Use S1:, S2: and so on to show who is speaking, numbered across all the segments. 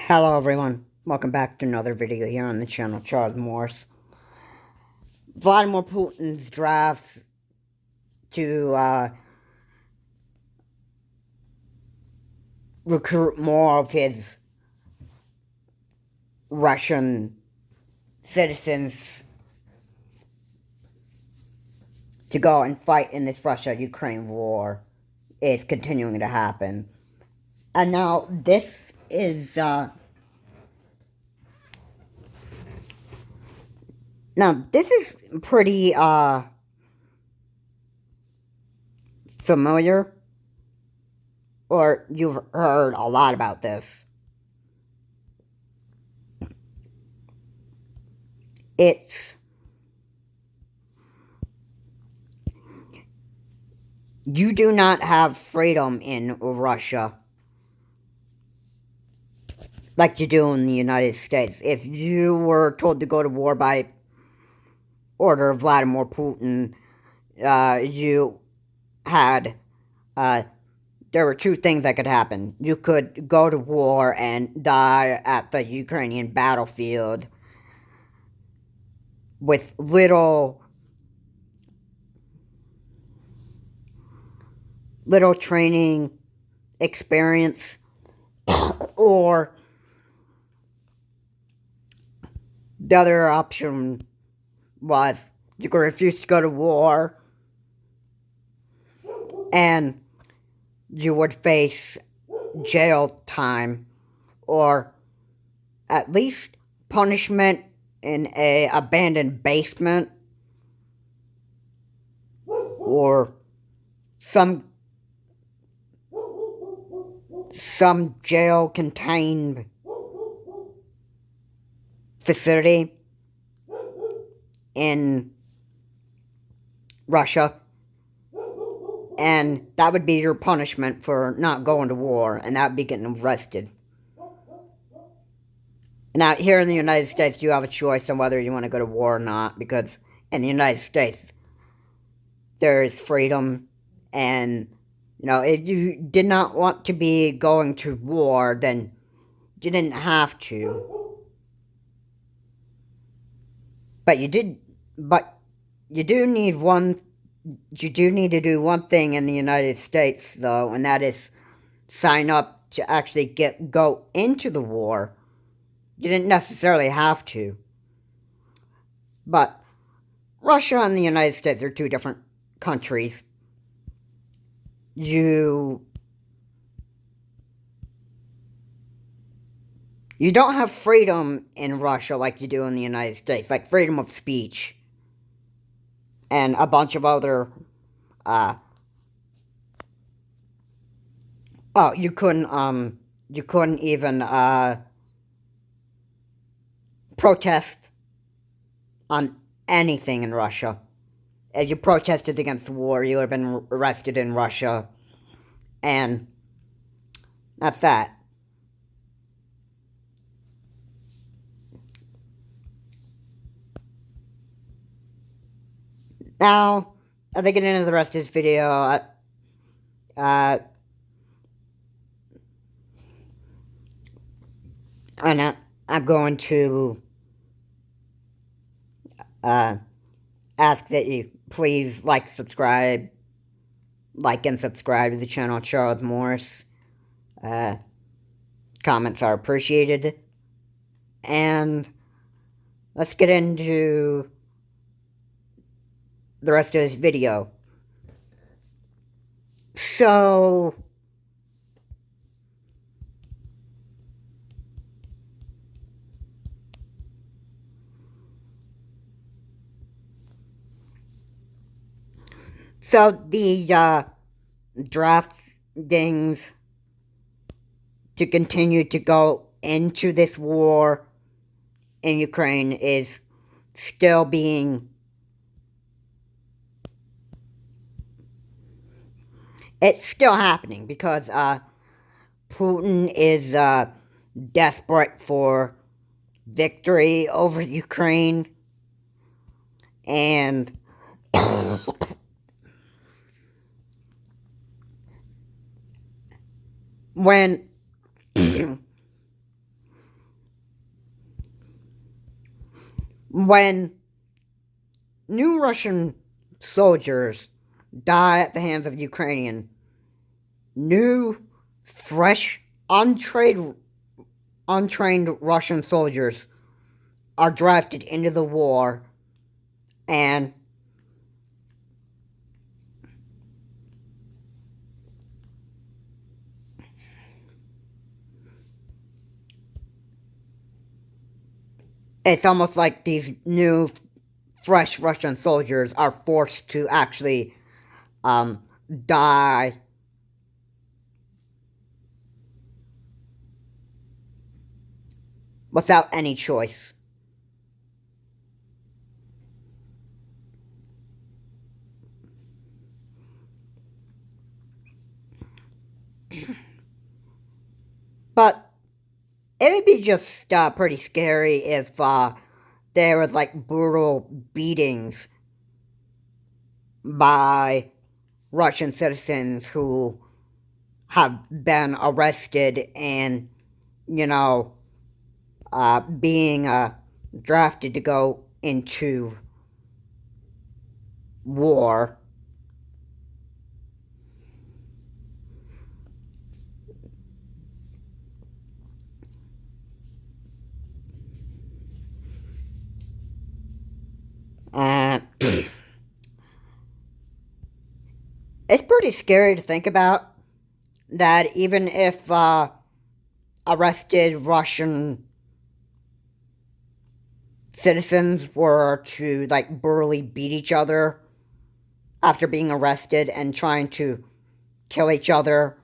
S1: Hello everyone, welcome back to another video here on the channel, Charles Morse. Vladimir Putin's draft to recruit more of his Russian citizens to go and fight in this Russia-Ukraine war is continuing to happen. And now this is pretty familiar, or you've heard a lot about this. It's you do not have freedom in Russia like you do in the United States. If you were told to go to war by order of Vladimir Putin, you had, there were two things that could happen. You could go to war and die at the Ukrainian battlefield with little training experience, or the other option was you could refuse to go to war and you would face jail time, or at least punishment in a abandoned basement, or some jail contained facility in Russia. And that would be your punishment for not going to war, and that would be getting arrested. Now, here in the United States, you have a choice on whether you want to go to war or not, because in the United States, there is freedom, and, you know, if you did not want to be going to war, then you didn't have to. But you do need to do one thing in the United States, though, and that is sign up to actually go into the war. You didn't necessarily have to. But Russia and the United States are two different countries. You don't have freedom in Russia like you do in the United States, like freedom of speech and a bunch of other, you couldn't even, protest on anything in Russia. If you protested against the war, you would have been arrested in Russia, and that's that. Now, as I get into the rest of this video, I'm going to ask that you please like and subscribe to the channel, Charles Morse. Comments are appreciated. And let's get into the rest of this video. So, the draftings to continue to go into this war in Ukraine is still being... It's still happening because Putin is desperate for victory over Ukraine, and when when new Russian soldiers die at the hands of Ukrainian, new, fresh, untrained Russian soldiers are drafted into the war, and it's almost like these new, fresh Russian soldiers are forced to actually die without any choice. But it would be just pretty scary if there was like brutal beatings by Russian citizens who have been arrested and, you know, being drafted to go into war. It's pretty scary to think about that even if arrested Russian citizens were to like brutally beat each other after being arrested and trying to kill each other,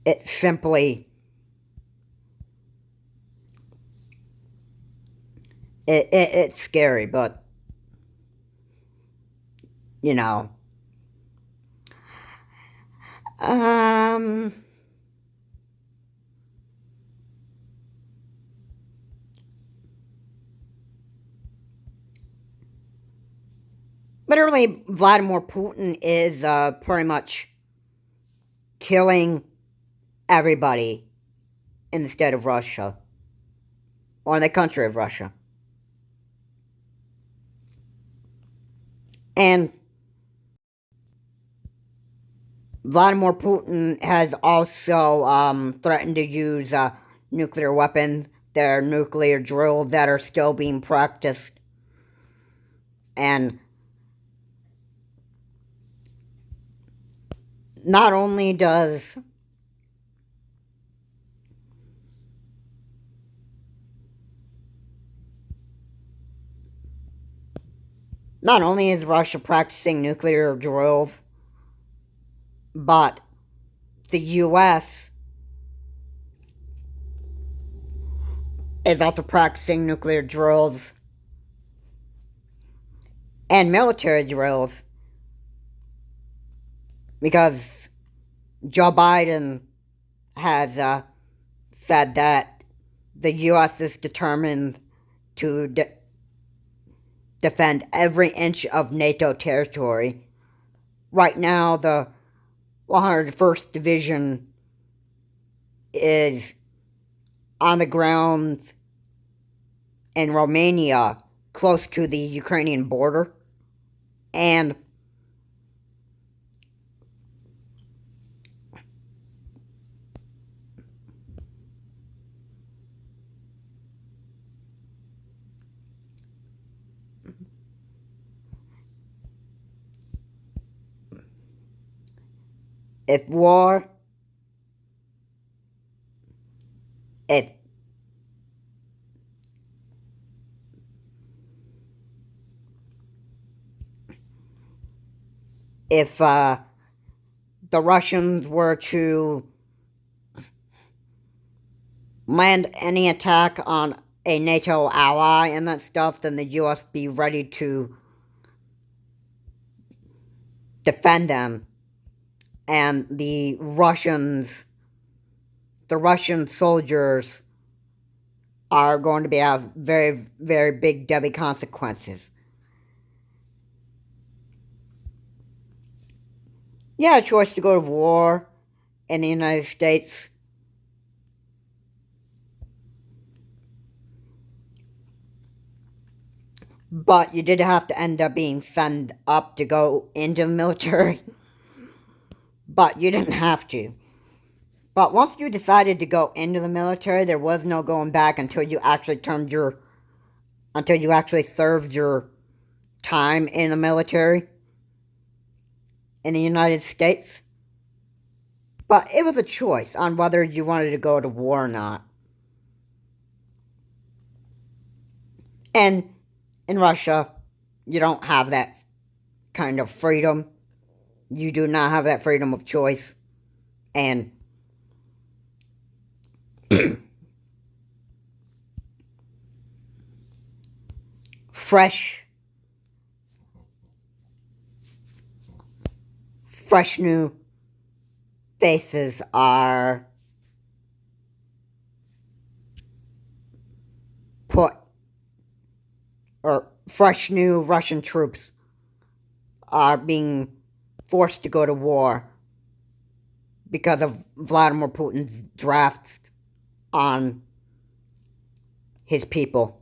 S1: it simply it's scary, but you know, um, literally, Vladimir Putin is pretty much killing everybody in the state of Russia or in the country of Russia. And Vladimir Putin has also threatened to use nuclear weapons. There are nuclear drills that are still being practiced. And not only does not only is Russia practicing nuclear drills, but the U.S. is also practicing nuclear drills and military drills because Joe Biden has said that the U.S. is determined to defend every inch of NATO territory. Right now, the 101st Division is on the ground in Romania, close to the Ukrainian border. And if war, if if the Russians were to land any attack on a NATO ally and that stuff, then the U.S. be ready to defend them. And the Russian soldiers are going to have very, very big, deadly consequences. Yeah, a choice to go to war in the United States. But you did have to end up being sent up to go into the military. But you didn't have to. But once you decided to go into the military, there was no going back until you actually served your time in the military in the United States. But it was a choice on whether you wanted to go to war or not. And in Russia, you don't have that kind of freedom. You do not have that freedom of choice. And fresh new faces are put, or fresh new Russian troops are being forced to go to war because of Vladimir Putin's drafts on his people.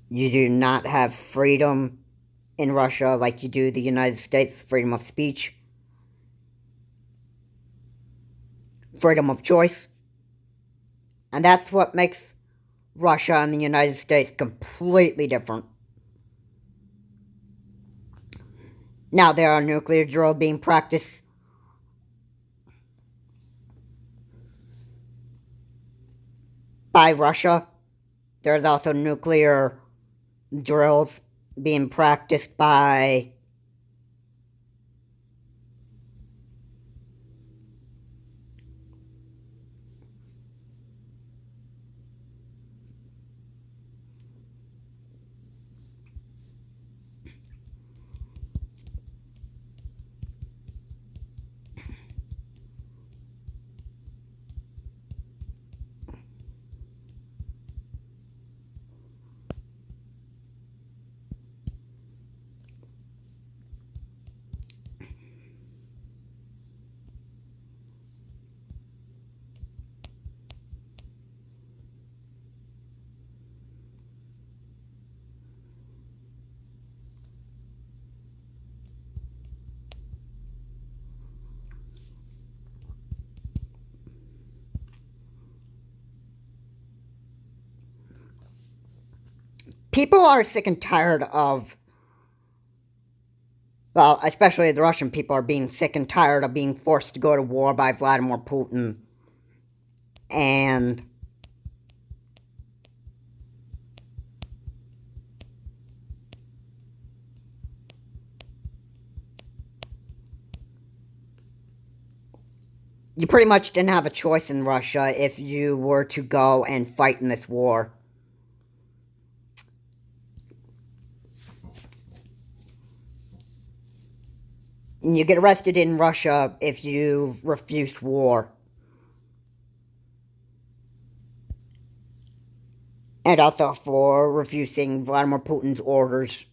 S1: You do not have freedom in Russia like you do the United States, freedom of speech, freedom of choice. And that's what makes Russia and the United States completely different. Now, there are nuclear drills being practiced by Russia. There's also nuclear drills being practiced by people are sick and tired of, well, especially the Russian people are being sick and tired of being forced to go to war by Vladimir Putin. And you pretty much didn't have a choice in Russia if you were to go and fight in this war. You get arrested in Russia if you refuse war. And also for refusing Vladimir Putin's orders.